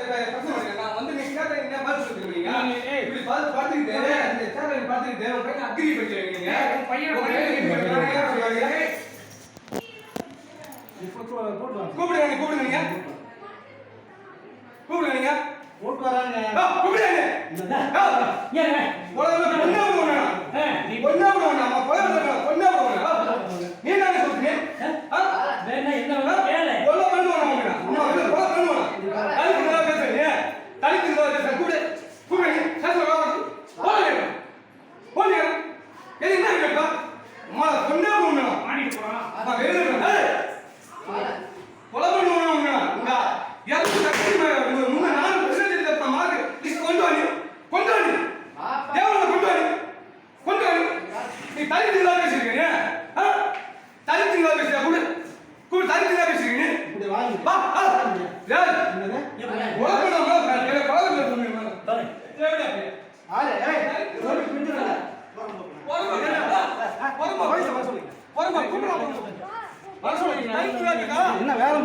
நான் வந்து நீங்க கேட்டீங்க பதில் சொல்றீங்க. இப்படி பாத்துக்கிட்டு இந்த சேனலை பாத்துக்கிட்டு உங்க பையன் அக்ரி பண்ணிக்கிறீங்க. பையன் கூப்பிடுங்க கூப்பிடுங்க கூப்பிடுங்க போட்டு வராங்க. கூப்பிடுங்க. ஏங்க உலகத்துல பொண்ணா போனா நீ பொண்ணா போனா நம்ம பொண்ணா பொண்ணா போனா நீ என்ன சொல்றீங்க? வேணா என்ன வேணா கேளு. கொல்ல பண்ணுவாங்க அவங்க. அம்மா கொல்ல பண்ணுவாங்க. தலித்துங்களா பேசுறீங்க? தலித்துங்களா பேசுறீங்க? கூப்பிடு கூப்பிடுங்க. சேசல வா. போங்க போங்க. ஏய் என்ன கேட்டா? அம்மா பொண்ணா போனா மாடிக்கு போறான். அப்ப வேற ஏய் கொல்ல பண்ணுவாங்க அவங்க. உங்க யாருக்கு தக்கி முன்ன நான் பிரசிடென்ட் இருந்த மாதிரி இது கொண்டு வாங்க. கொண்டு வாங்க. தேவன கொண்டு வாங்க. கொண்டு வாங்க. நீ தலித்துங்களா பேசுறீங்க? தலித்துங்களா பேசுறீங்க? கூப்பிடு கூப்பிடு தலித்துங்களா பேசுறீங்க? இப்படி வாங்க. வா ஏய் என்னது? உலகமா வேற பழகல சொல்லுங்க பாரு. தேவடா ஆளே ஏய் ஒரு பிடிறல. வரமா வயசு வர சொல்லுங்க. வரமா கூப்பிடுறா வர சொல்லுங்க. தலித்துங்களா கேட்டா என்ன வேலை